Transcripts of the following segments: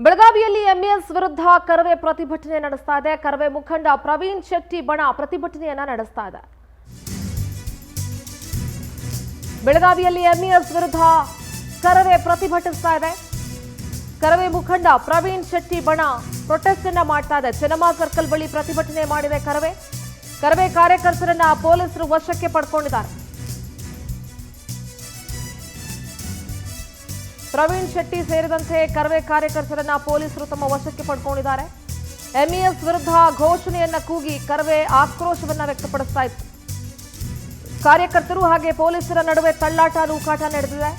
ಬೆಳಗಾವಿಯಲ್ಲಿ ಎಂಇಎಸ್ ವಿರುದ್ಧ ಕರವೇ ಪ್ರತಿಭಟನೆ ನಡೆಸ್ತಾ ಇದೆ. ಕರವೇ ಮುಖಂಡ ಪ್ರವೀಣ್ ಶೆಟ್ಟಿ ಬಣ ಪ್ರತಿಭಟನೆಯನ್ನ ನಡೆಸ್ತಾ ಇದೆ. ಬೆಳಗಾವಿಯಲ್ಲಿ ಎಂಇಎಸ್ ವಿರುದ್ಧ ಕರವೇ ಪ್ರತಿಭಟಿಸ್ತಾ ಇದೆ. ಕರವೇ ಮುಖಂಡ ಪ್ರವೀಣ್ ಶೆಟ್ಟಿ ಬಣ ಪ್ರೊಟೆಸ್ಟ್ ಅನ್ನ ಮಾಡ್ತಾ ಇದೆ. ಚೆನ್ನಮ್ಮ ಸರ್ಕಲ್ ಬಳಿ ಪ್ರತಿಭಟನೆ ಮಾಡಿದೆ ಕರವೇ ಕಾರ್ಯಕರ್ತರನ್ನ ಪೊಲೀಸರು ವಶಕ್ಕೆ ಪಡ್ಕೊಂಡಿದ್ದಾರೆ. ಪ್ರವೀಣ್ ಶೆಟ್ಟಿ ಸೇರಿದಂತೆ ಕರವೇ ಕಾರ್ಯಕರ್ತರನ್ನ ಪೊಲೀಸರು ತಮ್ಮ ವಶಕ್ಕೆ ಪಡ್ಕೊಂಡಿದ್ದಾರೆ. ಎಂಇಎಸ್ ವಿರುದ್ಧ ಘೋಷಣೆಯನ್ನ ಕೂಗಿ ಕರವೇ ಆಕ್ರೋಶವನ್ನ ವ್ಯಕ್ತಪಡಿಸ್ತಾ ಇತ್ತು. ಕಾರ್ಯಕರ್ತರು ಹಾಗೆ ಪೊಲೀಸರ ನಡುವೆ ತಳ್ಳಾಟ ನೂಕಾಟ ನಡೆದಿದೆ.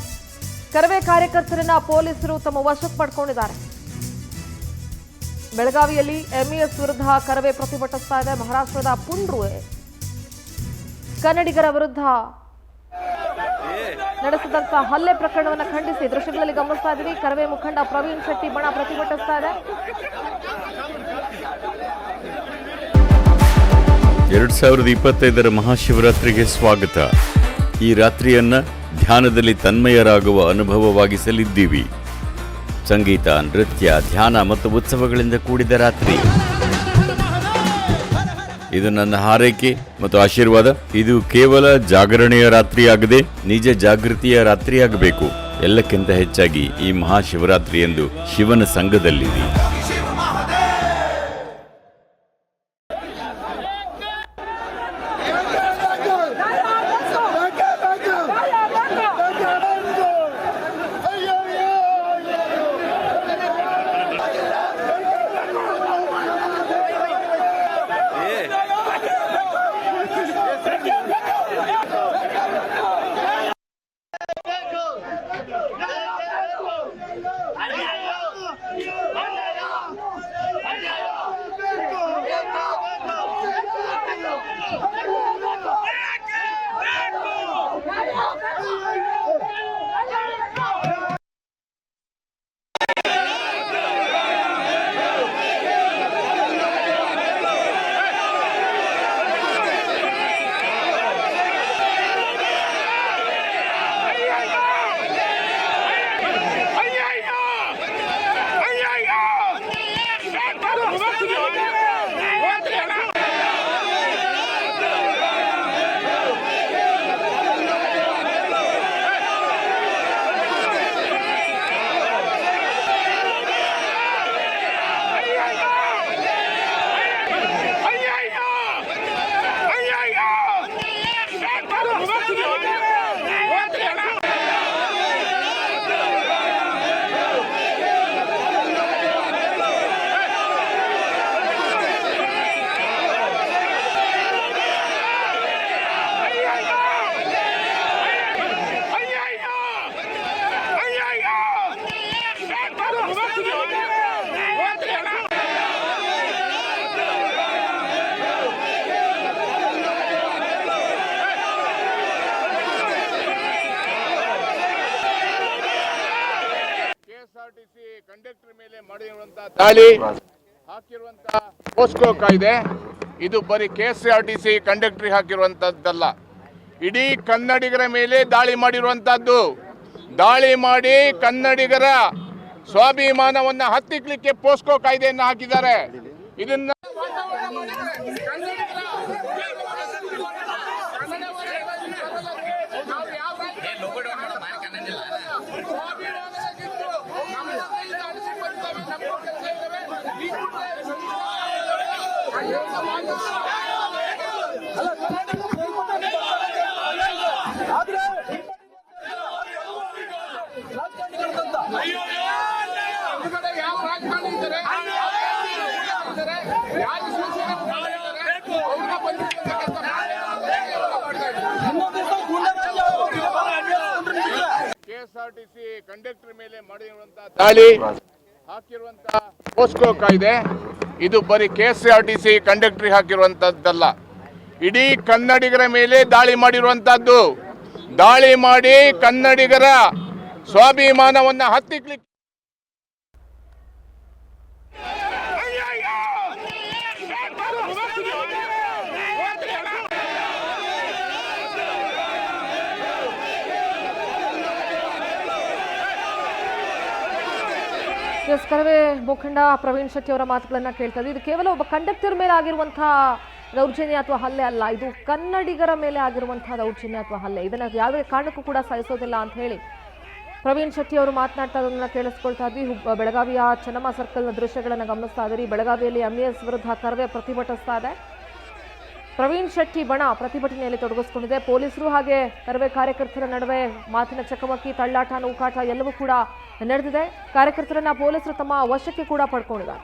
ಕರವೇ ಕಾರ್ಯಕರ್ತರನ್ನ ಪೊಲೀಸರು ತಮ್ಮ ವಶಕ್ಕೆ ಪಡ್ಕೊಂಡಿದ್ದಾರೆ. ಬೆಳಗಾವಿಯಲ್ಲಿ ಎಂಇಎಸ್ ವಿರುದ್ಧ ಕರವೇ ಪ್ರತಿಭಟಿಸ್ತಾ ಇದೆ. ಮಹಾರಾಷ್ಟ್ರದ ಪುಂಡ್ರು ಕನ್ನಡಿಗರ ವಿರುದ್ಧ ನಡೆಸಿದಂತ ಹಲ್ಲೆ ಪ್ರಕರಣವನ್ನು ಖಂಡಿಸಿ ದೃಶ್ಯಗಳಲ್ಲಿ ಗಮನಿಸ್ತಾ ಇದ್ದೀವಿ. ಕರವೇ ಮುಖಂಡ ಪ್ರವೀಣ್ ಶೆಟ್ಟಿ ಬಣ ಪ್ರತಿಭಟಿಸ್ತಾ ಇದೆ. 2025 ಮಹಾಶಿವರಾತ್ರಿಗೆ ಸ್ವಾಗತ. ಈ ರಾತ್ರಿಯನ್ನ ಧ್ಯಾನದಲ್ಲಿ ತನ್ಮಯರಾಗುವ ಅನುಭವವಾಗಿಸಲಿದ್ದೀವಿ. ಸಂಗೀತ, ನೃತ್ಯ, ಧ್ಯಾನ ಮತ್ತು ಉತ್ಸವಗಳಿಂದ ಕೂಡಿದ ರಾತ್ರಿ. ಇದು ನನ್ನ ಹಾರೈಕೆ ಮತ್ತು ಆಶೀರ್ವಾದ. ಇದು ಕೇವಲ ಜಾಗರಣೆಯ ರಾತ್ರಿಯಾಗದೆ ನಿಜ ಜಾಗೃತಿಯ ರಾತ್ರಿಯಾಗಬೇಕು. ಎಲ್ಲಕ್ಕಿಂತ ಹೆಚ್ಚಾಗಿ ಈ ಮಹಾಶಿವರಾತ್ರಿಯಂದು ಶಿವನ ಸಂಘದಲ್ಲಿರಿ. ಕಂಡಕ್ಟರ್ ಮೇಲೆ ಮಾಡಿರುವಂತಹ ದಾಳಿ ಹಾಕಿರುವಂತಹ ಪೋಸ್ಕೋ ಕಾಯ್ದೆ ಇದು ಬರೀ ಕೆಎಸ್ಆರ್ಟಿಸಿ ಕಂಡಕ್ಟರ್ ಹಾಕಿರುವಂತದ್ದಲ್ಲ, ಇಡೀ ಕನ್ನಡಿಗರ ಮೇಲೆ ದಾಳಿ ಮಾಡಿರುವಂತಹದ್ದು. ದಾಳಿ ಮಾಡಿ ಕನ್ನಡಿಗರ ಸ್ವಾಭಿಮಾನವನ್ನ ಹತ್ತಿಕ್ಲಿಕ್ಕೆ ಪೋಸ್ಕೋ ಕಾಯ್ದೆಯನ್ನು ಹಾಕಿದ್ದಾರೆ. ಇದನ್ನ ಕೆಎಸ್ಆರ್ಟಿಸಿ ಕಂಡಕ್ಟರ್ ಮೇಲೆ ಮಾಡಿರುವಂತಹ ದಾಳಿ ಹಾಕಿರುವಂತಹ ಪೋಸ್ಕೋ ಕಾಯ್ದೆ ಇದು ಬರೀ ಕೆಎಸ್ಆರ್ಟಿಸಿ ಕಂಡಕ್ಟರ್ ಹಾಕಿರುವಂತದ್ದಲ್ಲ, ಇಡೀ ಕನ್ನಡಿಗರ ಮೇಲೆ ದಾಳಿ ಮಾಡಿರುವಂತಹದ್ದು. ದಾಳಿ ಮಾಡಿ ಕನ್ನಡಿಗರ ಸ್ವಾಭಿಮಾನವನ್ನ ಹತ್ತಿಕ್ಲಿಕ್ಕೆ ಕರವೇ ಮುಖಂಡ ಪ್ರವೀಣ್ ಶೆಟ್ಟಿ ಅವರ ಮಾತುಗಳನ್ನ ಕೇಳ್ತಾ ಇದ್ದೀವಿ. ಇದು ಕೇವಲ ಒಬ್ಬ ಕಂಡಕ್ಟರ್ ಮೇಲೆ ಆಗಿರುವಂತಹ ದೌರ್ಜನ್ಯ ಅಥವಾ ಹಲ್ಲೆ ಅಲ್ಲ, ಇದು ಕನ್ನಡಿಗರ ಮೇಲೆ ಆಗಿರುವಂತಹ ದೌರ್ಜನ್ಯ ಅಥವಾ ಹಲ್ಲೆ. ಇದನ್ನ ಯಾವುದೇ ಕಾರಣಕ್ಕೂ ಕೂಡ ಸಹಿಸೋದಿಲ್ಲ ಅಂತ ಹೇಳಿ ಪ್ರವೀಣ್ ಶೆಟ್ಟಿ ಅವರು ಮಾತನಾಡ್ತಾ ಇರೋದನ್ನ ಕೇಳಿಸ್ಕೊಳ್ತಾ ಇದ್ವಿ. ಬೆಳಗಾವಿಯ ಚೆನ್ನಮ್ಮ ಸರ್ಕಲ್ನ ದೃಶ್ಯಗಳನ್ನು ಗಮನಿಸ್ತಾ ಇದ್ದೀರಿ. ಬೆಳಗಾವಿಯಲ್ಲಿ MES ವಿರುದ್ಧ ಕರವೇ ಪ್ರತಿಭಟಿಸ್ತಾ ಇದೆ. ಪ್ರವೀಣ್ ಶೆಟ್ಟಿ ಬಣ ಪ್ರತಿಭಟನೆಯಲ್ಲಿ ತೊಡಗಿಸಿಕೊಂಡಿದೆ. ಪೊಲೀಸರು ಹಾಗೆ ಕರವೇ ಕಾರ್ಯಕರ್ತರ ನಡುವೆ ಮಾತಿನ ಚಕಮಕಿ, ತಳ್ಳಾಟ, ನೂಕಾಟ ಎಲ್ಲವೂ ಕೂಡ ನಡೆದಿದೆ. ಕಾರ್ಯಕರ್ತರನ್ನ ಪೊಲೀಸರು ತಮ್ಮ ವಶಕ್ಕೆ ಕೂಡ ಪಡ್ಕೊಂಡಿದ್ದಾರೆ.